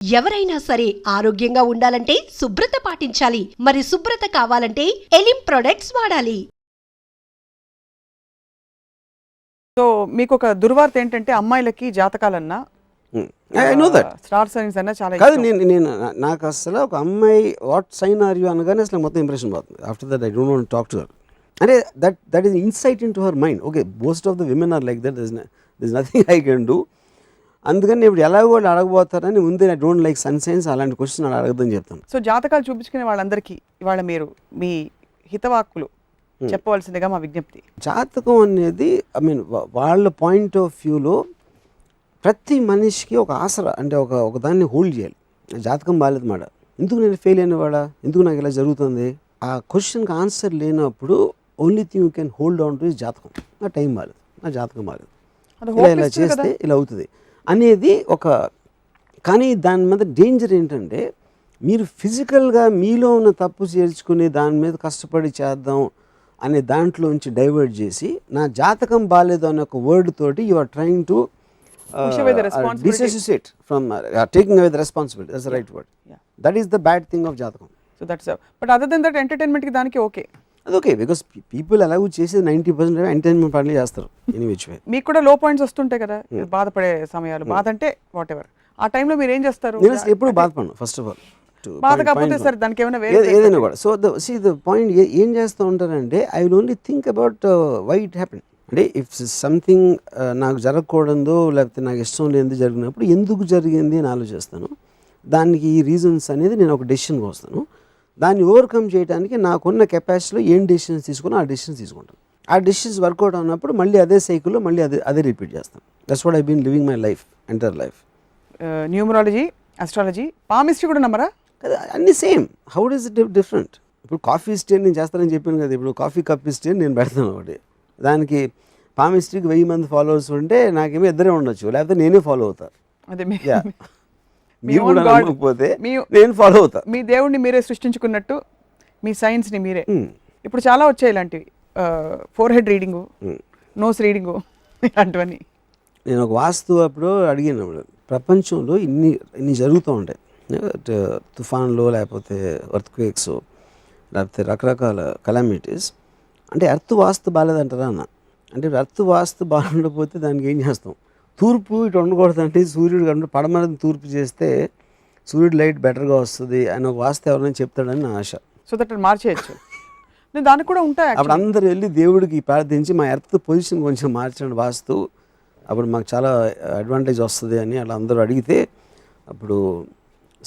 ఎవరైనా సరే ఆరోగ్యంగా ఉండాలంటే శుభ్రత పాటించాలి. మరి శుభ్రత కావాలంటే ఎలిం ప్రొడక్ట్స్ వాడాలి. సో మీకు ఒక దుర్వార్త ఏంటంటే అమ్మాయిలకి జాతకాలన్నా I know that star signs అన్నా చాలా కాదు. ఇష్టం. నేను నాకు అసలు ఒక అమ్మాయి వాట్ సైన్ ఆర్ యూ అనగానే అసలు మొత్తం ఇంప్రెషన్ పోతుంది. After that I don't want talk to her. అంటే that is insight in to her mind. Okay, most of the women are like that. This nothing I can do. అందుకని ఇప్పుడు ఎలాగో వాళ్ళు అడగబోతారని ముందే I don't like sun signs అలాంటి question అలా అడగదని చెప్తాను. సో జాతకాలు చూపించుకునే వాళ్ళందరికీ ఇవాళ మీరు మీ హితవాక్కులు చెప్పవలసిందిగా మా విజ్ఞప్తి. జాతకం అనేది ఐ మీన్ వాళ్ళ పాయింట్ ఆఫ్ వ్యూలో ప్రతి మనిషికి ఒక ఆసరా, అంటే ఒక దాన్ని హోల్డ్ చేయాలి. జాతకం బాగాలేదు మాట, ఎందుకు నేను ఫెయిల్ అయినవాడా, ఎందుకు నాకు ఇలా జరుగుతుంది, ఆ క్వశ్చన్కి ఆన్సర్ లేనప్పుడు only thing you can hold on to is జాతకం. నా టైం బాగాలేదు, నా జాతకం బాగాలేదు, ఇలా చేస్తే ఇలా అవుతుంది అనేది ఒక. కానీ దాని మీద డేంజర్ ఏంటంటే మీరు ఫిజికల్గా మీలో ఉన్న తప్పు చేర్చుకుని దాని మీద కష్టపడి చేద్దాం అనే దాంట్లోంచి డైవర్ట్ చేసి నా జాతకం బాగాలేదు అనే ఒక వర్డ్ తోటి you are trying to disassociate from taking away the responsibility. That's the right word. That is the bad thing of jatakam. So that's but other than that entertainment ki daniki okay. అది okay, because people అలాగూ చేసేది 90% entertainment పనులు చేస్తారు any which way. మీకు కూడా లో points వస్తుంటాయి కదా, బాధపడే సమయాలు. బాధ అంటే వాట్ ఎవర్, ఆ టైంలో మీరు ఏం చేస్తారు? నేను అసలు ఎప్పుడు బాధపడను. ఫస్ట్ ఆఫ్ ఆల్ బాధ కాకపోతే సరే దానికి ఏమైనా ఏదైనా కూడా. సో ద పాయింట్ ఏం చేస్తూ ఉంటారంటే I will only think about why it happen. అంటే ఇఫ్ సంథింగ్ నాకు జరగకూడదో లేకపోతే నాకు ఇష్టం లేనిది జరిగినప్పుడు ఎందుకు జరిగింది అని ఆలోచిస్తాను. దానికి ఈ రీజన్స్ అనేది నేను ఒక డెసిషన్కి వస్తాను. దాన్ని ఓవర్కమ్ చేయడానికి నాకున్న కెపాసిటీలో ఏం డెసిషన్స్ తీసుకున్నా ఆ డెసిషన్స్ తీసుకుంటాను. ఆ డెసిషన్స్ వర్కౌట్ అయినప్పుడు మళ్ళీ అదే సైకిల్లో మళ్ళీ అదే రిపీట్ చేస్తాను. That's what I been living my life, entire life. Numerology, astrology, palmistry కూడా నమ్మరా? అన్నీ same. How does it different? ఇప్పుడు కాఫీ స్టేన్ నేను చేస్తానని చెప్పాను కదా, ఇప్పుడు కాఫీ కప్ స్టేన్ నేను పెడతాను ఒకటి. దానికి పామిస్ట్రీకి 1000 మంది ఫాలోవర్స్ ఉంటే నాకేమో ఇద్దరే ఉండొచ్చు, లేకపోతే నేనే ఫాలో అవుతా. అదే మీరు కూడా నమ్మకపోతే నేను ఫాలో అవుతా. మీ దేవుడిని మీరే సృష్టించుకున్నట్టు మీ సైన్స్ని మీరే. ఇప్పుడు చాలా వచ్చాయి ఇలాంటివి, forehead reading, nose reading, ఇలాంటివన్నీ. నేను ఒక వాస్తు అప్పుడు అడిగినప్పుడు ప్రపంచంలో ఇన్ని జరుగుతూ ఉంటాయి, తుఫాన్లు లేకపోతే ఎర్త్క్వేక్స్ లేకపోతే రకరకాల కలామిటీస్. అంటే ఎర్త్ వాస్తు బాగాలేదంటారా అన్న. అంటే ఎర్త్ వాస్తు బాగుండకపోతే దానికి ఏం చేస్తాం? తూర్పు ఇటు ఉండకూడదు అంటే సూర్యుడు కంటే పడమరని తూర్పు చేస్తే సూర్యుడు లైట్ బెటర్గా వస్తుంది అని ఒక వాస్తు ఎవరైనా చెప్తాడని నా ఆశ. So that మార్చేయచ్చు. దానికి కూడా ఉంటాయి. అప్పుడు అందరు వెళ్ళి దేవుడికి ప్రార్థించి మా ఎర్త్ పొజిషన్ కొంచెం మార్చండి వాస్తు, అప్పుడు మాకు చాలా అడ్వాంటేజ్ వస్తుంది అని అలా అందరూ అడిగితే అప్పుడు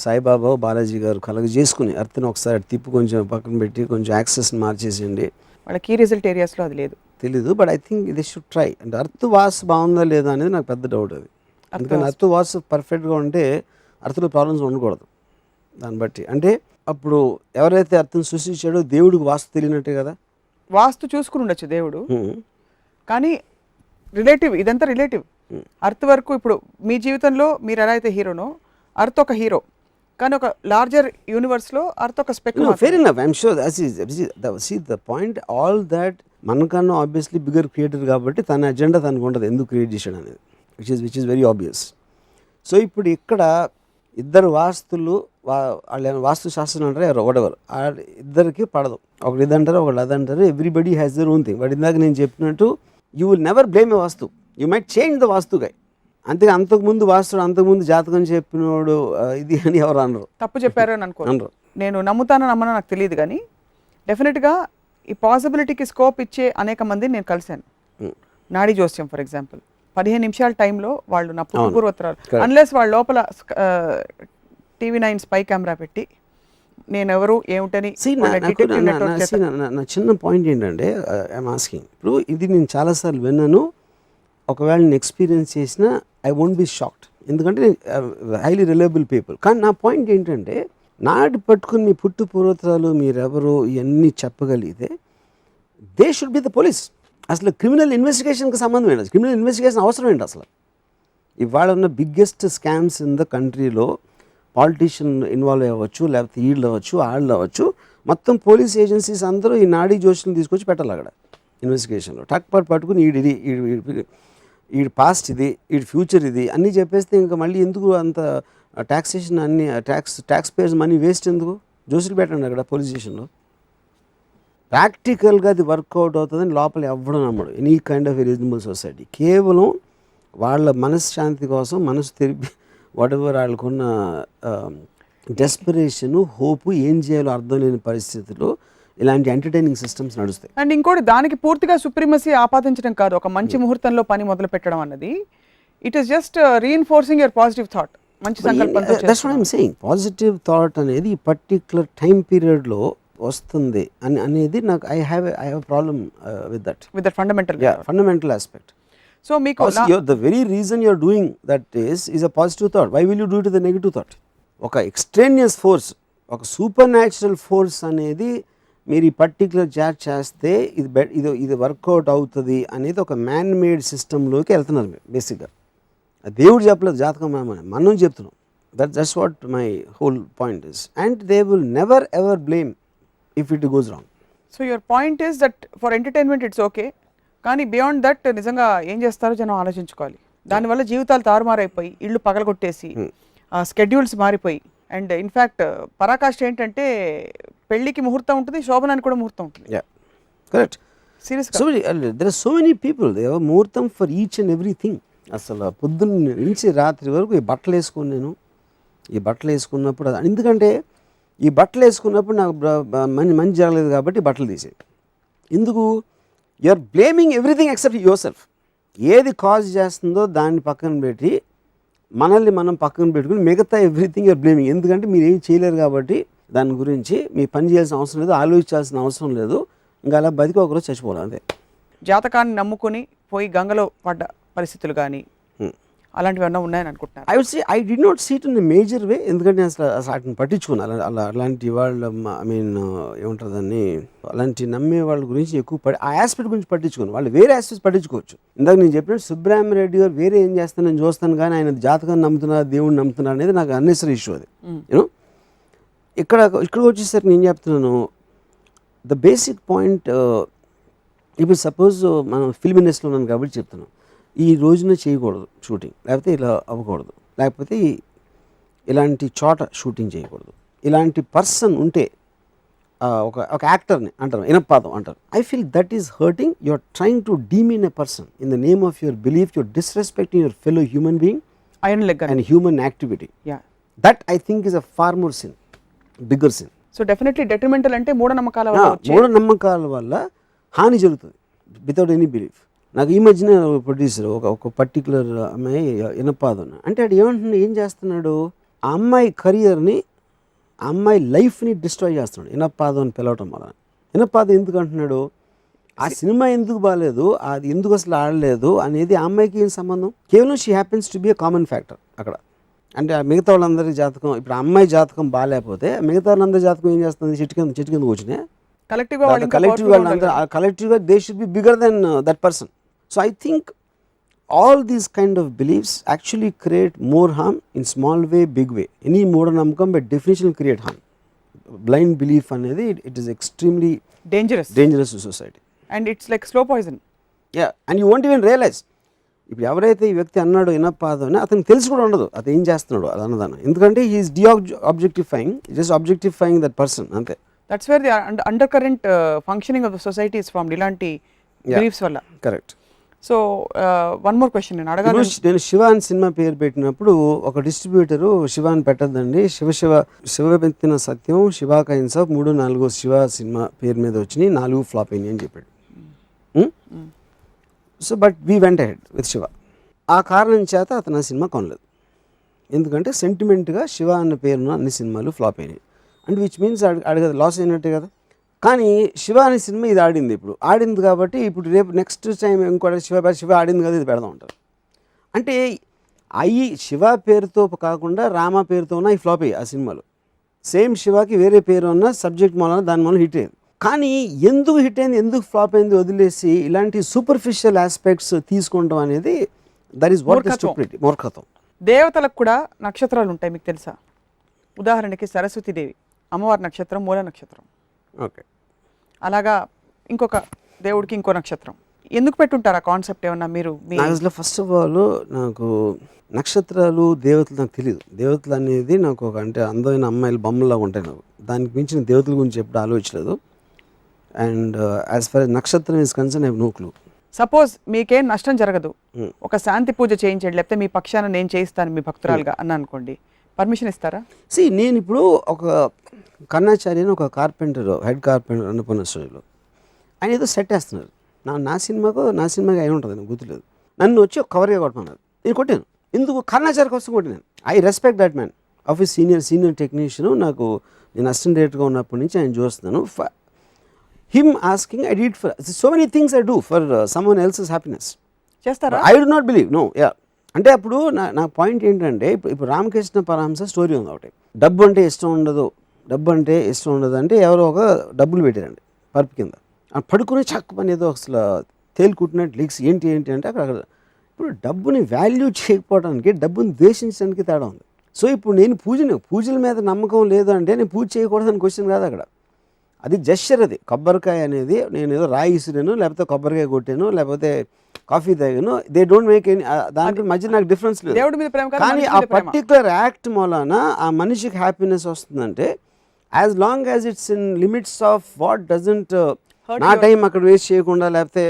సాయిబాబా బాలాజీ గారు కలగ చేసుకుని ఎర్త్ని ఒకసారి తిప్పి కొంచెం పక్కన పెట్టి కొంచెం యాక్సెస్ని మార్చేసేయండి. వాళ్ళ కీ రిజల్ట్ ఏరియాస్లో అది లేదు, తెలీదు. But I think the should try. అంటే అర్త్ వాస్ బాగుందా లేదా అనేది నాకు పెద్ద డౌట్ అది. అందుకని అర్త్ వాస్ పర్ఫెక్ట్గా ఉంటే అర్త్లో ప్రాబ్లమ్స్ ఉండకూడదు. దాన్ని బట్టి అంటే అప్పుడు ఎవరైతే అర్థం సృష్టించాడో దేవుడికి వాస్తు తెలియనట్టే కదా. వాస్తు చూసుకుని ఉండొచ్చు దేవుడు, కానీ రిలేటివ్, ఇదంతా రిలేటివ్. అర్త్ వరకు ఇప్పుడు మీ జీవితంలో మీరు ఎలా అయితే హీరోనో, అర్త్ ఒక హీరో, కానీ ఒక లార్జర్ యూనివర్స్లో అర్త్ ఒక speck. Fair enough, I'm sure. See the point all that మనకన్నా ఆబ్వియస్లీ బిగ్గర్ క్రియేటర్ కాబట్టి తన అజెండా తనకు ఉంటుంది ఎందుకు క్రియేట్ చేశాడు అనేది, which is very obvious. So ఇప్పుడు ఇక్కడ ఇద్దరు వాస్తులు వాళ్ళు వాస్తు శాస్త్రం అంటారు ఎవరు వడెవరు, ఆ ఇద్దరికి పడదు. ఒకటి ఇదంటారు ఒకళ్ళు అదంటారు. Everybody has their own thing. But ఇందాక నేను చెప్పినట్టు you will never blame a vastu, you might change the vastu guy. అంతే, అంతకుముందు వాస్తుడు అంతకుముందు జాతకం చెప్పినోడు ఇది అని ఎవరు అనరు. తప్పు చెప్పారు అని అనుకో. నేను నమ్ముతానో నమ్మనో నాకు తెలియదు, కానీ డెఫినెట్గా ఈ పాసిబిలిటీకి స్కోప్ ఇచ్చే అనేక మందిని నేను కలిశాను. నాడీ జోస్యం ఫర్ ఎగ్జాంపుల్, 15 నిమిషాల టైంలో వాళ్ళు నా పూర్వోత్తరాలు, అన్లెస్ వాళ్ళ లోపల TV9 స్పై కెమెరా పెట్టి నేను ఎవరు ఏమిటని. నా చిన్న పాయింట్ ఏంటంటే ఐఎమ్ ఆస్కింగ్, ఇప్పుడు ఇది నేను చాలాసార్లు విన్నాను, ఒకవేళ నేను ఎక్స్పీరియన్స్ చేసినా ఐ వోంట్ బి షాక్డ్, ఎందుకంటే హైలీ రిలయబుల్ పీపుల్. కానీ నా పాయింట్ ఏంటంటే నాటి పట్టుకుని మీ పుట్టు పూర్వోత్తరాలు మీరెవరు ఇవన్నీ చెప్పగలిగితే they should be the police. అసలు క్రిమినల్ ఇన్వెస్టిగేషన్కి సంబంధం ఏంటి? క్రిమినల్ ఇన్వెస్టిగేషన్ అవసరం ఏంటి అసలు? ఇవాళ ఉన్న బిగ్గెస్ట్ స్కామ్స్ ఇన్ ద కంట్రీలో పాలిటీషియన్ ఇన్వాల్వ్ అవ్వచ్చు, లేకపోతే వీళ్ళు అవ్వచ్చు, వాళ్ళు అవ్వచ్చు, మొత్తం పోలీస్ ఏజెన్సీస్ అందరూ ఈ నాడీ జోషులను తీసుకొచ్చి పెట్టాలి అక్కడ ఇన్వెస్టిగేషన్లో. పట్టుకుని ఈ పాస్ట్ ఇది, ఈ ఫ్యూచర్ ఇది అన్నీ చెప్పేస్తే ఇంకా మళ్ళీ ఎందుకు అంత ట్యాక్సేషన్ అన్ని ట్యాక్స్ పేయర్స్ మనీ వేస్ట్ ఎందుకు? జోసులు పెట్టండి అక్కడ పోలీస్ స్టేషన్లో. ప్రాక్టికల్గా అది వర్కౌట్ అవుతుందని లోపల ఎవ్వడం నమ్మడు. Any kind of reasonable society కేవలం వాళ్ళ మనశ్శాంతి కోసం మనసు తెరిపి వాటెవర్ వాళ్ళకున్న డెస్పిరేషను, హోపు, ఏం చేయాలో అర్థం లేని పరిస్థితుల్లో ఇలాంటి ఎంటర్టైనింగ్ సిస్టమ్స్ నడుస్తాయి. అండ్ ఇంకోటి దానికి పూర్తిగా సుప్రీమసీ ఆపాదించడం కాదు, ఒక మంచి ముహూర్తంలో పని మొదలు పెట్టడం అన్నది it is just reinforcing your positive thought. మంచి సంకల్పంతో that's what I'm saying. Positive thought అనేది ఈ పర్టిక్యులర్ టైం పీరియడ్లో వస్తుంది అనేది నాకు I have problem with that fundamental aspect. So మీకు the very reason you're doing that is a positive thought. Why will you do it the negative thought? ఒక extraneous force, ఒక super natural force అనేది మీరు ఈ particular chat చేస్తే ఇది work out అవుతుంది అనేది ఒక మ్యాన్ మేడ్ సిస్టంలోకి వెళ్తున్నారు మీరు బేసిక్గా. దేవుడు చెప్పలేదు జాతకం మనం చెప్తున్నాం. That's what my whole point is. And they will never ever blame if it goes wrong. So your point is that for entertainment it's okay, కానీ బియాండ్ దట్ నిజంగా ఏం చేస్తారో జనం ఆలోచించుకోవాలి. దానివల్ల జీవితాలు తారుమారైపోయి, ఇళ్ళు పగలగొట్టేసి, స్కెడ్యూల్స్ మారిపోయి, అండ్ ఇన్ఫ్యాక్ట్ పరాకాష్ట ఏంటంటే పెళ్ళికి ముహూర్తం ఉంటుంది, శోభనానికి కూడా ముహూర్తం ఉంటుంది. కరెక్ట్. సీరియస్గా so there are so many people, they have ముహూర్తం ఫర్ ఈచ్ అండ్ ఎవ్రీథింగ్. అసలు పొద్దున్న నుంచి రాత్రి వరకు ఈ బట్టలు వేసుకుని నేను ఈ బట్టలు వేసుకున్నప్పుడు ఎందుకంటే ఈ బట్టలు వేసుకున్నప్పుడు నాకు మంచి జరగలేదు కాబట్టి బట్టలు తీసేది. ఎందుకు? You are blaming everything except yourself. ఏది కాజ్ చేస్తుందో దాన్ని పక్కన పెట్టి మనల్ని మనం పక్కన పెట్టుకుని మిగతా ఎవ్రీథింగ్ యూఆర్ బ్లేమింగ్. ఎందుకంటే మీరు ఏం చేయలేరు కాబట్టి దాని గురించి మీ పని చేయాల్సిన అవసరం లేదు, ఆలోచించాల్సిన అవసరం లేదు. ఇంకా అలా బతికి ఒకరోజు చచ్చిపోవాలి అంతే. జాతకాన్ని నమ్ముకొని పోయి గంగలో పడ్డ పరిస్థితులు కానీ అలాంటివి అన్నా ఉన్నాయని అనుకుంటున్నారు? I would say I do not see it in a major way. ఎందుకంటే అసలు వాటిని పట్టించుకున్నాను. అలాంటి వాళ్ళ ఏమంటారు దాన్ని, అలాంటి నమ్మే వాళ్ళ గురించి ఎక్కువ ఆ ఆస్పెక్ట్ గురించి పట్టించుకున్నాను. వాళ్ళు వేరే ఆస్పెక్ట్స్ పట్టించుకోవచ్చు. ఇందాక నేను చెప్పినట్టు సుబ్రహ్మరెడ్డి గారు వేరే ఏం చేస్తాను నేను చూస్తాను, కానీ ఆయన జాతకాన్ని నమ్ముతున్నారు, దేవుడిని నమ్ముతున్నారు అనేది నాకు అన్నెసరీ ఇష్యూ. అది యూనో ఇక్కడికి వచ్చేసరికి నేను చెప్తున్నాను ద బేసిక్ పాయింట్. ఇప్పుడు సపోజ్ మనం ఫిల్మ్ ఇండస్ట్రీలో ఉన్నాను కాబట్టి చెప్తున్నాను, ఈ రోజున చేయకూడదు షూటింగ్, లేకపోతే ఇలా అవ్వకూడదు, లేకపోతే ఇలాంటి చోట షూటింగ్ చేయకూడదు, ఇలాంటి పర్సన్ ఉంటే ఒక యాక్టర్ని అంటారు, ఇనపాదం అంటారు. I feel that is hurting. You are trying to demean a person in the name of your belief. Your disrespecting your fellow human being and human activity. That I think is a far more sin, bigger sin. So definitely detrimental అంటే మూఢనమ్మకాల వల్ల హాని జరుగుతుంది without any belief. నాకు ఈ మధ్యన producer ఒక particular అమ్మాయి ఇనపాదం అంటే అది ఏం చేస్తున్నాడు, ఆ అమ్మాయి కెరియర్ని, ఆ అమ్మాయి లైఫ్ని డిస్ట్రాయ్ చేస్తున్నాడు ఇనపాదం అని పిలవటం వల్ల. ఇనపాదం ఎందుకు అంటున్నాడు, ఆ సినిమా ఎందుకు బాగాలేదు, అది ఎందుకు అసలు ఆడలేదు అనేది ఆ అమ్మాయికి ఏం సంబంధం? కేవలం she happens to be a common factor అక్కడ. అంటే మిగతా వాళ్ళందరి జాతకం, ఇప్పుడు అమ్మాయి జాతకం బాగాలేకపోతే మిగతా వాళ్ళందరి జాతకం ఏం చేస్తుంది, చెట్టు కింద కూర్చునే కలెక్టివ్గా they should be bigger than that person. So I think all these kind of beliefs actually create more harm in small way, big way. Any moodanamukam by definition will create harm. Blind belief anedi it is extremely dangerous to society. And it's like slow poison. Yeah, and you won't even realize. ఇప్పుడు ఎవరైతే ఈ వ్యక్తి అన్నాడో ఇనపాదం అని అతనికి తెలిసి కూడా ఉండదు అది ఏం చేస్తున్నాడు అది అన్నదాన్ని. ఎందుకంటే he's objectifying, just objectifying that person అంతే. That's where the undercurrent functioning of the society is formed. ఇలాంటి beliefs వల్ల. Correct. So one more question నేను అడగాలి. నేను శివ అని సినిమా పేరు పెట్టినప్పుడు ఒక డిస్ట్రిబ్యూటరు శివ అని పెట్టద్దండి, శివ ఎత్తిన సత్యం, శివ కైన్స్ ఆఫ్ 3-4 శివ సినిమా పేరు మీద వచ్చినాయి, 4 ఫ్లాప్ అయినాయి అని చెప్పాడు. So but we went head with Shiva. ఆ కారణం చేత అతను ఆ సినిమా కొనలేదు. ఎందుకంటే సెంటిమెంట్గా శివ అన్న పేరున్న అన్ని సినిమాలు ఫ్లాప్ అయినాయి. అండ్ విచ్ మీన్స్ అడగదు లాస్ అయినట్టే కదా. కానీ శివ అనే సినిమా ఇది ఆడింది, ఇప్పుడు ఆడింది కాబట్టి ఇప్పుడు రేపు నెక్స్ట్ టైం ఇంకోటి శివ ఆడింది కదా ఇది పెడదాం ఉంటారు. అంటే అవి శివ పేరుతో కాకుండా రామ పేరుతో ఉన్న ఈ ఫ్లాప్ అయ్యాయి ఆ సినిమాలు. సేమ్ శివకి వేరే పేరు ఉన్న సబ్జెక్ట్ మూలన దాని మూలన హిట్ అయ్యింది. కానీ ఎందుకు హిట్ అయింది, ఎందుకు ఫ్లాప్ అయింది వదిలేసి ఇలాంటి సూపర్ఫిషియల్ ఆస్పెక్ట్స్ తీసుకుంటాం అనేది దట్ ఈస్ వాట్ స్టూపిడిటీ, మూర్ఖత్వం. దేవతలకు కూడా నక్షత్రాలు ఉంటాయి మీకు తెలుసా? ఉదాహరణకి సరస్వతీదేవి అమ్మవారి నక్షత్రం మూల నక్షత్రం. ఓకే. అలాగా ఇంకొక దేవుడికి ఇంకో నక్షత్రం. ఎందుకు పెట్టుంటారు ఆ కాన్సెప్ట్ ఏమన్నా మీరు నాకు అసలు ఫస్ట్ ఆఫ్ ఆల్ నాకు నక్షత్రాలు దేవతలు నాకు తెలియదు. దేవతలు అనేది నాకు ఒక అంటే అందమైన అమ్మాయిలు బొమ్మలాగా ఉంటాయి నాకు. దానికి మించిన దేవతల గురించి ఎప్పుడు ఆలోచించలేదు. అండ్ యాజ్ ఫర్ నక్షత్రం is concern I have no clue. Suppose మీకేం నష్టం జరగదు, ఒక శాంతి పూజ చేయించండి, లేకపోతే మీ పక్షాన నేను చేయిస్తాను మీ భక్తురాలుగా అన్న అనుకోండి, పర్మిషన్ ఇస్తారా? నేను ఇప్పుడు ఒక కన్నాచారి అని ఒక కార్పెంటర్, హెడ్ కార్పెంటర్ అన్నపూర్ణ స్టూడియోలో ఆయన ఏదో సెట్ వేస్తున్నారు. నా సినిమాకి అయి ఉంటుంది, నాకు గుర్తులేదు. నన్ను వచ్చి ఒక కవర్గా కొట్టమన్నారు. నేను కొట్టాను. ఎందుకు? కన్నాచారి కోసం కొట్టినాను. I respect that man. Office senior technician. నాకు నేను అసిస్టెంట్ డైరెక్టర్గా ఉన్నప్పటి నుంచి ఆయన చూస్తున్నాను. Him asking I did for so many things I do for someone else's happiness. చేస్తారా? I do not believe. No. Yeah అంటే అప్పుడు నా పాయింట్ ఏంటంటే ఇప్పుడు రామకృష్ణ పరమహంస స్టోరీ ఉంది ఒకటి. డబ్బు అంటే ఇష్టం ఉండదు అంటే ఎవరో ఒక డబ్బులు పెట్టారండి పరుపు కింద. పడుకునే చక్క పని ఏదో అసలు తేలికుట్టినట్టు లీక్స్ ఏంటి అంటే అక్కడ ఇప్పుడు డబ్బుని వాల్యూ చేయకపోవడానికి డబ్బుని ద్వేషించడానికి తేడా ఉంది. సో ఇప్పుడు నేను పూజల మీద నమ్మకం లేదు అంటే నేను పూజ చేయకూడదని క్వశ్చన్ కాదు అక్కడ. అది జెస్చర్. అది కొబ్బరికాయ అనేది నేను ఏదో రాయి ఇసిరాను, లేకపోతే కొబ్బరికాయ కొట్టాను, లేకపోతే కాఫీ తాగాను. దే డోంట్ మేక్ ఎనీ దాంట్లో మధ్య నాకు డిఫరెన్స్ లేదు. దేవుడి మీద ప్రేమ కాదు, కానీ మనిషి ఆ మీద ప్రేమ. పర్టికులర్ యాక్ట్ మూలాన ఆ మనిషికి హ్యాపీనెస్ వస్తుందంటే as long as it's in limits of what doesn't నా టైం అక్కడ వేస్ట్ చేయకుండా, లేకపోతే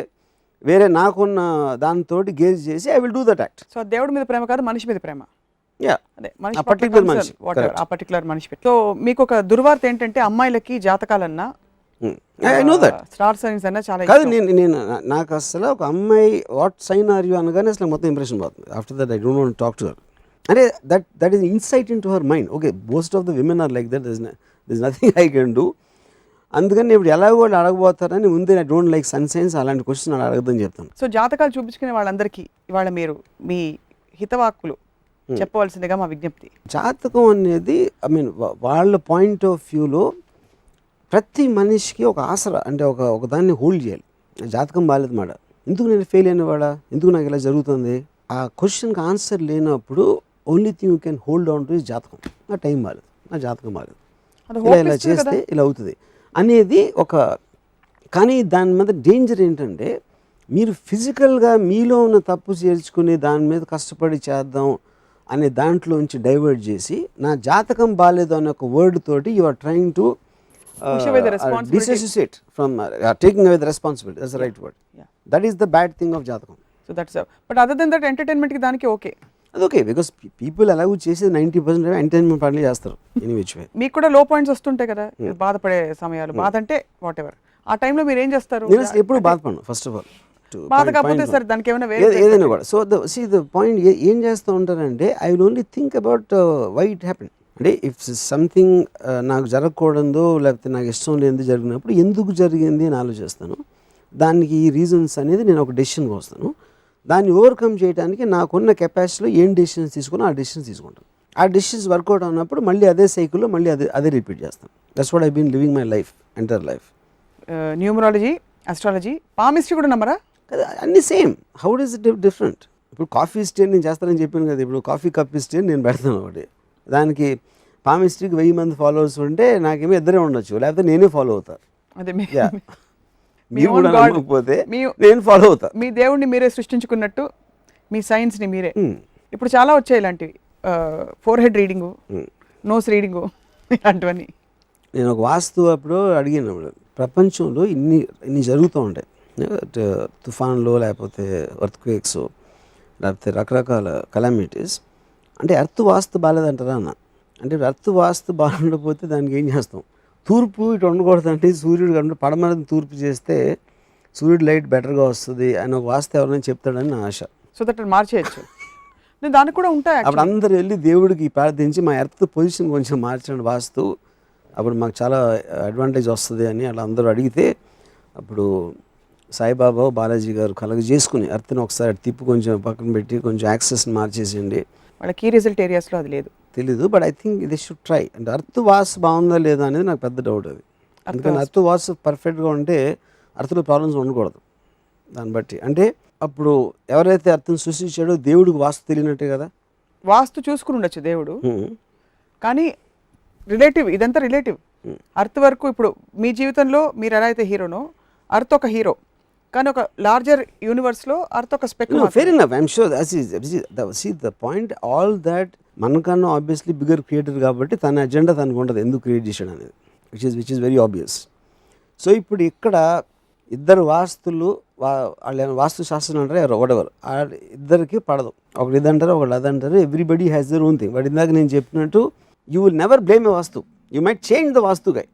వేరే నాకున్న దాంతో గేజ్ చేసి I will do that act. So దేవుడి మీద ప్రేమ కాదు, మనిషి మీద ప్రేమ. అదే మనిషి పర్టికులర్ మనిషి. ఆ పర్టికులర్ మనిషి. సో మీకు ఒక దుర్వార్త ఏంటంటే అమ్మాయిలకి జాతకాలన్నా I know that star signs అన్నా చాలా కాదు. నేను నాకు అసలు ఒక అమ్మాయి వాట్ సైన్ ఆర్ యూ అనగానే అసలు మొత్తం ఇంప్రెషన్ పోతుంది. After that I don't want talk to her. అంటే that is insight in to her mind. Okay, most of the women are like that. This nothing I can do. అందుకని ఇప్పుడు ఎలాగో వాళ్ళు అడగబోతారని ముందే I don't like sun signs అలాంటి question అడగదని చెప్తాను. సో జాతకాలు చూపించుకునే వాళ్ళందరికీ ఇవాళ మీరు మీ హితవాక్కులు చెప్పవలసిందిగా మా విజ్ఞప్తి. జాతకం అనేది ఐ మీన్ వాళ్ళ పాయింట్ ఆఫ్ వ్యూలో ప్రతి మనిషికి ఒక ఆసరా అంటే ఒక దాన్ని హోల్డ్ చేయాలి. జాతకం బాగాలేదు మాట, ఎందుకు నేను ఫెయిల్ అయినవాడా, ఎందుకు నాకు ఇలా జరుగుతుంది, ఆ క్వశ్చన్కి ఆన్సర్ లేనప్పుడు only thing you can hold on to is జాతకం. నా టైం బాగాలేదు, నా జాతకం బాగాలేదు, ఇలా చేస్తే ఇలా అవుతుంది అనేది ఒక. కానీ దాని మీద డేంజర్ ఏంటంటే మీరు ఫిజికల్గా మీలో ఉన్న తప్పు చేర్చుకుని దాని మీద కష్టపడి చేద్దాం అనే దాంట్లోంచి డైవర్ట్ చేసి నా జాతకం బాగాలేదు అనే ఒక వర్డ్ తోటి you are trying to disassociate from taking away the responsibility. That's the right word. Yeah. That is the bad thing of jatakam. So that's but other than that entertainment ki daniki okay. That's okay because people allow చేసే 90% entertainment పనులు చేస్తారు any which way. మీకు కూడా లో points వస్తుంటాయి కదా, బాధపడే సమయాలు. బాధ అంటే వాట్ ఎవర్ ఆ టైంలో మీరు ఏం చేస్తారు? నేను అసలు ఎప్పుడు బాధపడను. ఫస్ట్ ఆఫ్ ఆల్ బాధ కాకపోతే సార్ దానికి ఏమైనా వేరే ఏదైనా కూడా. సో ద పాయింట్ ఏం చేస్తూ ఉంటారంటే I will only think about why it happen. అంటే ఇఫ్ సంథింగ్ నాకు జరగకూడదు లేకపోతే నాకు ఇష్టం లేనిది జరిగినప్పుడు ఎందుకు జరిగింది అని ఆలోచిస్తాను. దానికి ఈ రీజన్స్ అనేది నేను ఒక డెసిషన్కి వస్తాను. దాన్ని ఓవర్కమ్ చేయడానికి నాకున్న కెపాసిటీలో ఏం డెసిషన్స్ తీసుకున్నా ఆ డెసిషన్స్ తీసుకుంటాను. ఆ డెసిషన్స్ వర్కౌట్ అయినప్పుడు మళ్ళీ అదే సైకిల్లో మళ్ళీ అదే రిపీట్ చేస్తాను. That's what I been living my life, entire life. Numerology, astrology, palmistry కూడా నమ్మరా? కదా అన్నీ same. How does it different? ఇప్పుడు కాఫీ స్టేన్ నేను చేస్తానని చెప్పాను కదా, ఇప్పుడు కాఫీ కప్ స్టేన్ నేను పెడతాను ఒకటి. దానికి పామిస్ట్రీకి 1000 మంది ఫాలోవర్స్ ఉంటే నాకేమో ఇద్దరే ఉండొచ్చు, లేకపోతే నేనే ఫాలో అవుతా. అదే మీరు కూడా నమ్మకపోతే నేను ఫాలో అవుతా. మీ దేవుడిని మీరే సృష్టించుకున్నట్టు మీ సైన్స్ని మీరే. ఇప్పుడు చాలా వచ్చాయి ఇలాంటివి, forehead reading, nose reading, ఇలాంటివన్నీ. నేను ఒక వాస్తు అప్పుడు అడిగాను, ప్రపంచంలో ఇన్ని జరుగుతూ ఉంటాయి, తుఫాన్లు లేకపోతే ఎర్త్క్వేక్స్ లేకపోతే రకరకాల కలామిటీస్. అంటే ఎర్త్ వాస్తు బాగాలేదంటారా అన్న. అంటే ఎర్త్ వాస్తు బాగుండకపోతే దానికి ఏం చేస్తాం? తూర్పు ఇటు ఉండకూడదు అంటే సూర్యుడు కంటే పడమర తూర్పు చేస్తే సూర్యుడు లైట్ బెటర్గా వస్తుంది అని ఒక వాస్తు ఎవరైనా చెప్తాడని నా ఆశ. So that మార్చేయచ్చు. దానికి కూడా ఉంటాయి. అప్పుడు అందరూ వెళ్ళి దేవుడికి ప్రార్థించి మా ఎర్త్ పొజిషన్ కొంచెం మార్చండి వాస్తు, అప్పుడు మాకు చాలా అడ్వాంటేజ్ వస్తుంది అని అలా అందరూ అడిగితే అప్పుడు సాయిబాబా బాలాజీ గారు కలగజేసుకుని ఎర్త్ని ఒకసారి తిప్పి కొంచెం పక్కన పెట్టి కొంచెం యాక్సెస్ని మార్చేసేయండి. వాళ్ళ కీ రిజల్ట్ ఏరియాస్లో అది లేదు, తెలీదు. But I think the should try. అంటే అర్త్ వాస్ బాగుందా లేదా అనేది నాకు పెద్ద డౌట్ అది. అందుకని అర్త్ వాస్ పర్ఫెక్ట్గా ఉంటే అర్త్లో ప్రాబ్లమ్స్ ఉండకూడదు. దాన్ని బట్టి అంటే అప్పుడు ఎవరైతే అర్థం సృష్టించాడో దేవుడికి వాస్తు తెలియనట్టే కదా. వాస్తు చూసుకుని ఉండొచ్చు దేవుడు, కానీ రిలేటివ్, ఇదంతా రిలేటివ్. అర్త్ వరకు ఇప్పుడు మీ జీవితంలో మీరు ఎలా అయితే హీరోనో అర్త్ ఒక హీరో, కానీ ఒక లార్జర్ యూనివర్స్లో అర్త్ ఒక speck. Fair enough, I'm sure the point all that మనకన్నా ఆబ్వియస్లీ బిగ్గర్ క్రియేటర్ కాబట్టి తన అజెండా తనకు ఉంటుంది ఎందుకు క్రియేట్ చేశాడు అనేది, which is very obvious. So ఇప్పుడు ఇక్కడ ఇద్దరు వాస్తులు వాళ్ళు వాస్తు శాస్త్రం అంటారు వడెవర్, ఇద్దరికి పడదు, ఒకటి ఇది అంటారు ఒకటి అది అంటారు, everybody has their own thing. But ఇందాక నేను చెప్పినట్టు you will never blame a vastu, you might change the vastu guy.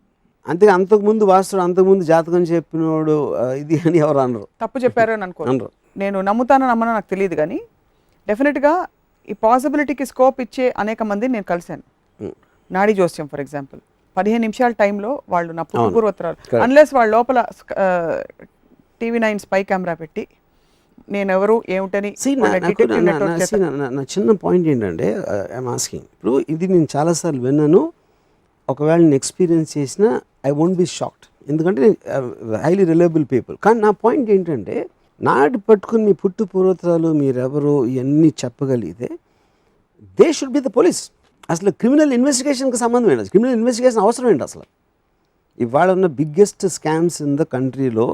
అంతే, అంతకుముందు వాస్తుడు అంతకుముందు జాతకం చెప్పినోడు ఇది అని ఎవరు అనరు, తప్పు చెప్పారు అని అనరు. నేను నమ్ముతానో నమ్మనో నాకు తెలియదు కానీ డెఫినెట్గా ఈ పాసిబిలిటీకి స్కోప్ ఇచ్చే అనేక మందిని నేను కలిశాను. నాడీ జోస్యం ఫర్ ఎగ్జాంపుల్, 15 నిమిషాల టైంలో వాళ్ళు నా పూర్వోత్తరాలు, అన్లెస్ వాళ్ళ లోపల TV9 స్పై కెమెరా పెట్టి నేను ఎవరు ఏమిటని. నా చిన్న పాయింట్ ఏంటంటే ఐఎమ్ ఆస్కింగ్, ఇప్పుడు ఇది నేను చాలాసార్లు విన్నాను, ఒకవేళ నేను ఎక్స్పీరియన్స్ చేసిన ఐ వోంట్ బి షాక్డ్, ఎందుకంటే హైలీ రిలయబుల్ పీపుల్. కానీ నా పాయింట్ ఏంటంటే నాటి పట్టుకుని మీ పుట్టు పూర్వోత్తరాలు మీరెవరు ఇవన్నీ చెప్పగలిగితే they should be the police. అసలు క్రిమినల్ ఇన్వెస్టిగేషన్కి సంబంధం ఏంటి, క్రిమినల్ ఇన్వెస్టిగేషన్ అవసరం ఏంటి అసలు? ఇవాళ ఉన్న బిగ్గెస్ట్ స్కామ్స్ ఇన్ ద కంట్రీలో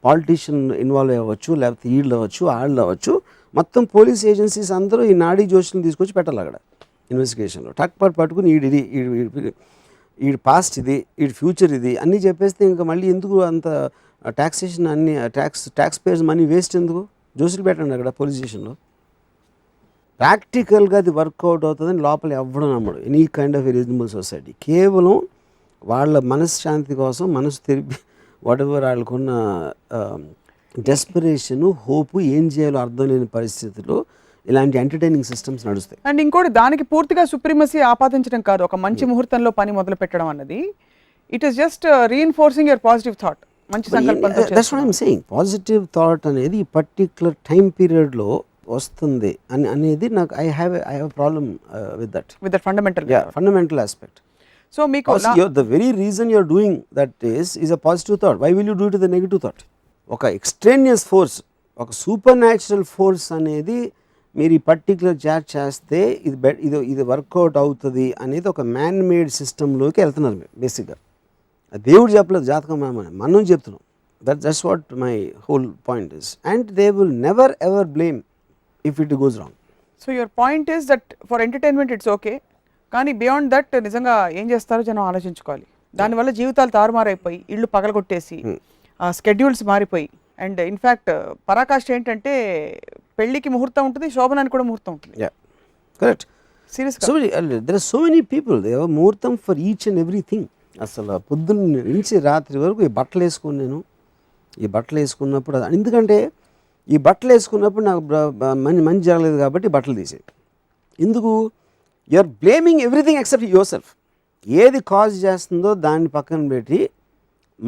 పాలిటీషియన్ ఇన్వాల్వ్ అవ్వచ్చు, లేకపోతే వీళ్ళు అవ్వచ్చు వాళ్ళు అవ్వచ్చు, మొత్తం పోలీస్ ఏజెన్సీస్ అందరూ ఈ నాడీ జోషిని తీసుకొచ్చి పెట్టాలి అక్కడ ఇన్వెస్టిగేషన్లో. పట్టుకుని ఈ పాస్ట్ ఇది, ఈ ఫ్యూచర్ ఇది అన్నీ చెప్పేస్తే ఇంకా మళ్ళీ ఎందుకు అంత ట్యాక్సేషన్, అన్ని ట్యాక్స్ పేయర్స్ మనీ వేస్ట్ ఎందుకు? జోషులు పెట్టండి అక్కడ పోలీస్ స్టేషన్లో. ప్రాక్టికల్గా అది వర్కౌట్ అవుతుందని లోపల ఎవ్వడం నమ్మడు any kind of reasonable society. కేవలం వాళ్ళ మనశ్శాంతి కోసం మనసు తెరిపి వాటెవర్ వాళ్ళకున్న డెస్పరేషను, హోపు, ఏం చేయాలో అర్థం లేని పరిస్థితుల్లో ఇలాంటి ఎంటర్టైనింగ్ సిస్టమ్స్ నడుస్తాయి. అండ్ ఇంకోటి, దానికి పూర్తిగా సుప్రీమసీ ఆపాదించడం కాదు, ఒక మంచి ముహూర్తంలో పని మొదలు పెట్టడం అన్నది it is just reinforcing your positive thought. మంచి సంకల్పంతో. That's what I am saying, positive thought అనేది ఈ పర్టిక్యులర్ టైం పీరియడ్లో వస్తుంది అనేది నాకు I have problem with that fundamental aspect. So మీకు the very reason you're doing that is a positive thought, why will you do it the negative thought? ఒక extraneous force, ఒక super natural force అనేది మీరు ఈ particular chat చేస్తే ఇది work out అవుతుంది అనేది ఒక మ్యాన్ మేడ్ సిస్టంలోకి వెళ్తున్నారు మీరు. బేసిక్గా దేవుడు చెప్పలేదు, జాతకం మనం చెప్తున్నాం. That's what my whole point is. And they will never ever blame if it goes wrong. So your point is that for entertainment it's okay, కానీ బియాండ్ దట్ నిజంగా ఏం చేస్తారో జనం ఆలోచించుకోవాలి. దానివల్ల జీవితాలు తారుమారైపోయి, ఇళ్ళు పగలగొట్టేసి, స్కెడ్యూల్స్ మారిపోయి, అండ్ ఇన్ఫ్యాక్ట్ పరాకాష్ట ఏంటంటే పెళ్లికి ముహూర్తం ఉంటుంది, శోభనానికి కూడా ముహూర్తం ఉంటుంది. కరెక్ట్. సీరియస్గా there are so many people, they have ముహూర్తం ఫర్ ఈచ్ అండ్ ఎవ్రీథింగ్. అసలు పొద్దున్న నుంచి రాత్రి వరకు ఈ బట్టలు వేసుకుని నేను ఈ బట్టలు వేసుకున్నప్పుడు, ఎందుకంటే ఈ బట్టలు వేసుకున్నప్పుడు నాకు మంచి జరగలేదు కాబట్టి బట్టలు తీసేది. ఎందుకు? You are blaming everything except yourself. ఏది కాజ్ చేస్తుందో దాన్ని పక్కన పెట్టి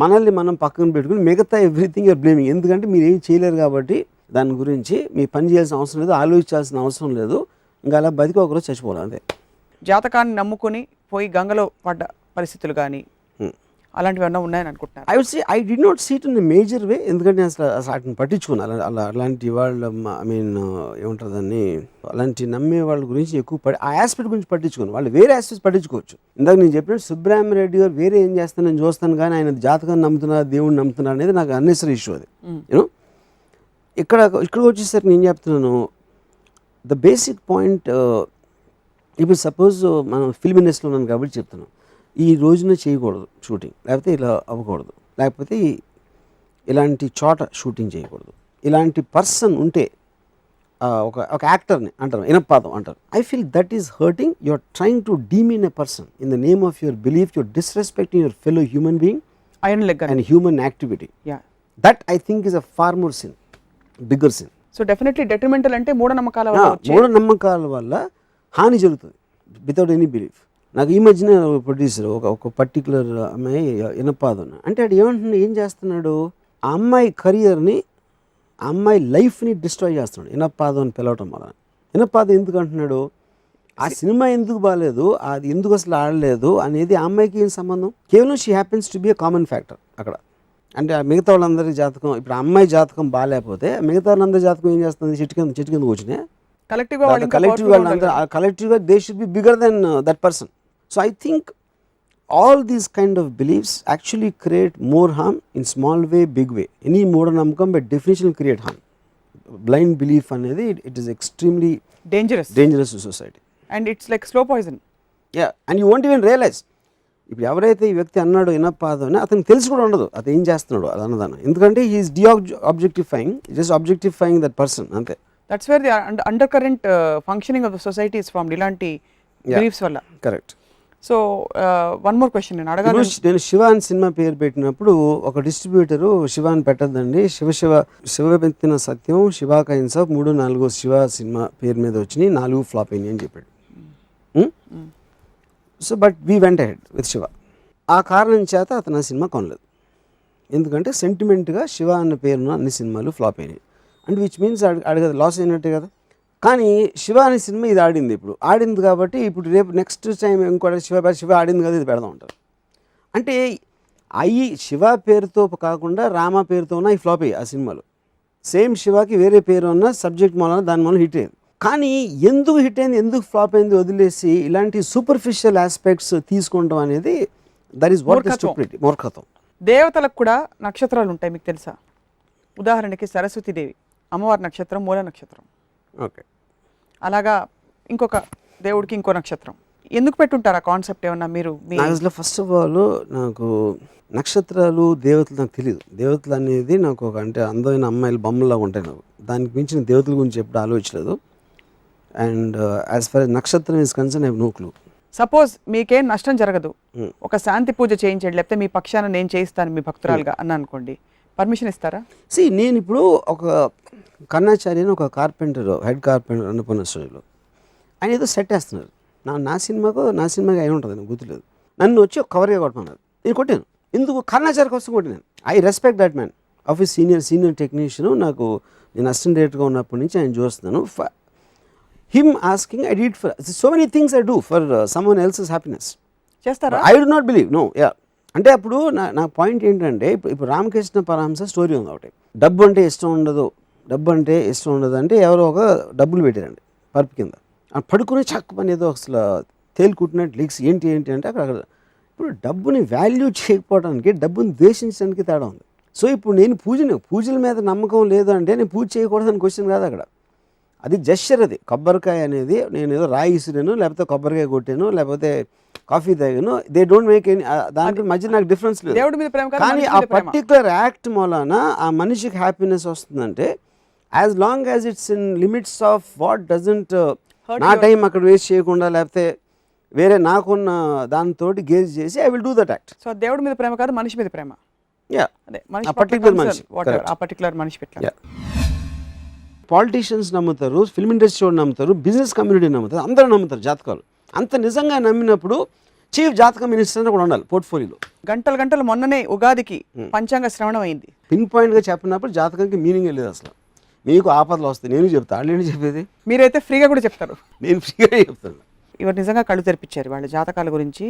మనల్ని మనం పక్కన పెట్టుకుని మిగతా ఎవ్రీథింగ్ యూఆర్ బ్లేమింగ్. ఎందుకంటే మీరు ఏం చేయలేరు కాబట్టి దాని గురించి మీ పని చేయాల్సిన అవసరం లేదు, ఆలోచించాల్సిన అవసరం లేదు. ఇంకా అలా బతికి ఒకరోజు చచ్చిపోవాలి అంతే. జాతకాన్ని నమ్ముకొని పోయి గంగలో పడ్డ పరిస్థితులు కానీ అలాంటివి ఏమన్నా ఉన్నాయని అనుకుంటున్నాను. I would say I do not see it in a major way, ఎందుకంటే అసలు వాటిని పట్టించుకున్నాను. అలాంటి వాళ్ళ ఐ మీన్ ఏమంటారు దాన్ని, అలాంటి నమ్మే వాళ్ళ గురించి ఎక్కువ ఆ ఆస్పెక్ట్ గురించి పట్టించుకోను. వాళ్ళు వేరే ఆస్పెక్ట్స్ పట్టించుకోవచ్చు. ఇందాక నేను చెప్పినట్టు సుబ్రహ్మరెడ్డి గారు వేరే ఏం చేస్తాను నేను చూస్తాను, కానీ ఆయన జాతకాన్ని నమ్ముతున్నారు, దేవుడిని నమ్ముతున్నారు అనేది నాకు అన్నెసరీ ఇష్యూ. అది యూనో ఇక్కడికి వచ్చేసరికి నేను చెప్తున్నాను ద బేసిక్ పాయింట్. ఇప్పుడు సపోజ్ మనం ఫిల్మ్ ఇండస్ట్రీలో ఉన్నాను కాబట్టి చెప్తున్నాను, ఈ రోజున చేయకూడదు షూటింగ్, లేకపోతే ఇలా అవ్వకూడదు, లేకపోతే ఇలాంటి చోట షూటింగ్ చేయకూడదు, ఇలాంటి పర్సన్ ఉంటే ఒక యాక్టర్ని అంటారు, ఇనపాదం అంటారు. I feel that is hurting. You are trying to demean a person in the name of your belief. Your disrespecting your fellow human being and human activity. That I think is a far more sin, bigger sin. So definitely detrimental అంటే మూఢనమ్మకాల వల్ల హాని జరుగుతుంది without any belief. నాకు ఈ మధ్యన producer ఒక particular అమ్మాయి ఇనపాదం అంటే అది ఏమంటున్నాడు, ఏం చేస్తున్నాడు, ఆ అమ్మాయి కెరియర్ని, ఆ అమ్మాయి లైఫ్ని డిస్ట్రాయ్ చేస్తున్నాడు ఇనపాదం అని పిలవటం వల్ల. ఇనపాదం ఎందుకు అంటున్నాడు, ఆ సినిమా ఎందుకు బాగాలేదు, అది ఎందుకు అసలు ఆడలేదు అనేది ఆ అమ్మాయికి ఏం సంబంధం? కేవలం she happens to be a common factor అక్కడ. అంటే మిగతా వాళ్ళందరి జాతకం, ఇప్పుడు అమ్మాయి జాతకం బాగాలేకపోతే మిగతా వాళ్ళందరి జాతకం ఏం చేస్తుంది, చెట్టు కింద కూర్చునే కలెక్టివ్గా they should be bigger than that person. So I think all these kind of beliefs actually create more harm in small way, big way. Any మూఢనమ్మకం by definition will create harm. Blind belief అనేది it is extremely dangerous to society. And it's like slow poison. Yeah, and you won't even realize. ఇప్పుడు ఎవరైతే ఈ వ్యక్తి అన్నాడు వినపాదు అని అతనికి తెలిసి కూడా ఉండదు అతను ఏం చేస్తున్నాడు అది అన్నదాన్ని, ఎందుకంటే he is objectifying, just objectifying that person అంతే. That's where the undercurrent functioning of the society is formed ఇలాంటి బిలీఫ్స్ వల్ల. Correct. So one more question నేను అడగాలి. నేను శివ అని సినిమా పేరు పెట్టినప్పుడు ఒక డిస్ట్రిబ్యూటరు శివ అని పెట్టద్దండి, శివ పెట్టిన సత్యం, శివ కైన్స్ ఆఫ్ 3-4 శివ సినిమా పేరు మీద వచ్చినాయి, 4 ఫ్లాప్ అయినాయి అని చెప్పాడు. So but we went head with Shiva. ఆ కారణం చేత అతను ఆ సినిమా కొనలేదు, ఎందుకంటే సెంటిమెంట్గా శివ అన్న పేరున్న అన్ని సినిమాలు ఫ్లాప్ అయినాయి, అండ్ విచ్ మీన్స్ అడగదు లాస్ అయినట్టే కదా. కానీ శివ అనే సినిమా ఇది ఆడింది, ఇప్పుడు ఆడింది కాబట్టి ఇప్పుడు రేపు నెక్స్ట్ టైం ఇంకోటి శివ ఆడింది కదా ఇది పెడదాం అంటారు. అంటే అవి శివ పేరుతో కాకుండా రామ పేరుతో ఉన్న ఈ ఫ్లాప్ అయ్యాయి ఆ సినిమాలు. సేమ్ శివకి వేరే పేరు ఉన్న సబ్జెక్ట్ మూలన దాని మూలన హిట్ అయ్యింది. కానీ ఎందుకు హిట్ అయింది, ఎందుకు ఫ్లాప్ అయింది వదిలేసి ఇలాంటి సూపర్ఫిషియల్ ఆస్పెక్ట్స్ తీసుకుంటాం అనేది దట్ ఈస్ వాట్ స్టూపిడిటీ, మూర్ఖత్వం. దేవతలకు కూడా నక్షత్రాలు ఉంటాయి మీకు తెలుసా? ఉదాహరణకి సరస్వతీదేవి అమ్మవారి నక్షత్రం మూల నక్షత్రం. ఓకే. అలాగా ఇంకొక దేవుడికి ఇంకో నక్షత్రం. ఎందుకు పెట్టుంటారు ఆ కాన్సెప్ట్ ఏమన్నా మీరు? అసలు ఫస్ట్ ఆఫ్ ఆల్ నాకు నక్షత్రాలు దేవతలు నాకు తెలియదు. దేవతలు అనేది నాకు ఒక అంటే అందమైన అమ్మాయిలు బొమ్మలాగా ఉంటాయి నాకు, దానికి మించిన దేవతల గురించి ఎప్పుడు ఆలోచించలేదు. అండ్ యాజ్ ఫర్ నక్షత్రం is concern I have no clue. Suppose మీకేం నష్టం జరగదు, ఒక శాంతి పూజ చేయించండి, లేకపోతే మీ పక్షాన నేను చేయిస్తాను మీ భక్తురాలుగా అన్న అనుకోండి, పర్మిషన్ ఇస్తారా? నేను ఇప్పుడు ఒక కన్నాచారి అని ఒక కార్పెంటర్, హెడ్ కార్పెంటర్ అన్నపూర్ణ స్టూడియోలో ఆయన ఏదో సెట్ వేస్తున్నారు, నా సినిమాకి అయి ఉంటుంది నాకు గుర్తులేదు. నన్ను వచ్చి ఒక కవర్గా కొట్టమన్నారు, నేను కొట్టాను. ఎందుకు? కన్నాచారి కోసం కొట్టినాను. I respect that man of ఈ సీనియర్ టెక్నీషియన్. నాకు నేను అసిస్టెంట్ డైరెక్టర్గా ఉన్నప్పటి నుంచి ఆయన చూస్తున్నాను. Him asking I did for so many things I do for someone else's happiness. చేస్తారా? I do not believe, no. Yeah, అంటే అప్పుడు నా పాయింట్ ఏంటంటే ఇప్పుడు రామకృష్ణ పరమహంస స్టోరీ ఉంది ఒకటి, డబ్బు అంటే ఇష్టం ఉండదు అంటే ఎవరో ఒక డబ్బులు పెట్టారండి పరుపు కింద, పడుకుని చక్క పని ఏదో అసలు తేలికుట్టినట్టు లీక్స్ ఏంటి అంటే అక్కడ ఇప్పుడు డబ్బుని వాల్యూ చేయకపోవడానికి డబ్బుని ద్వేషించడానికి తేడా ఉంది. సో ఇప్పుడు నేను పూజల మీద నమ్మకం లేదు అంటే నేను పూజ చేయకూడదని క్వశ్చన్ కాదు అక్కడ, అది జెస్చర్. అది కొబ్బరికాయ అనేది నేను ఏదో రాయి ఇసిరాను, లేకపోతే కొబ్బరికాయ కొట్టాను, లేకపోతే కాఫీ తాగాను, దే డోంట్ మేక్ ఎనీ, దానికి మధ్య నాకు డిఫరెన్స్ లేదు. కానీ ఆ పర్టికులర్ యాక్ట్ మూలాన ఆ మనిషికి హ్యాపీనెస్ వస్తుందంటే as long as it's in limits of what doesn't నా టైం అక్కడ వేస్ట్ చేయకుండా, లేకపోతే వేరే నాకున్న దాంతో గేజ్ చేసి I will do that act. So దేవుడి మీద ప్రేమ కాదు, మనిషి మీద ప్రేమ. యా, ఆ పర్టికులర్ మనిషి పెట్టాలి. పాలిటీషియన్స్ నమ్ముతారు, ఫిల్మ్ ఇండస్ట్రీ వాళ్ళు నమ్ముతారు, బిజినెస్ కమ్యూనిటీ నమ్ముతారు, అందరూ నమ్ముతారు జాతకాలు. అంత నిజంగా నమ్మినప్పుడు చీఫ్ జాతక మినిస్టర్ అని కూడా ఉండాలి పోర్ట్ఫోలియోలో. గంటలు మొన్ననే ఉగాదికి పంచాంగ శ్రవణం అయింది. పిన్ పాయింట్గా చెప్పినప్పుడు జాతకానికి మీనింగ్ లేదు అసలు. మీకు ఆపదలు వస్తాయి, నేను చెప్తాను, వాళ్ళు ఏంటి చెప్పేది? మీరైతే ఫ్రీగా కూడా చెప్తారు. నేను ఫ్రీగా చెప్తాను. ఇవాళ నిజంగా కళ్ళు తెరిపించారు వాళ్ళ జాతకాల గురించి.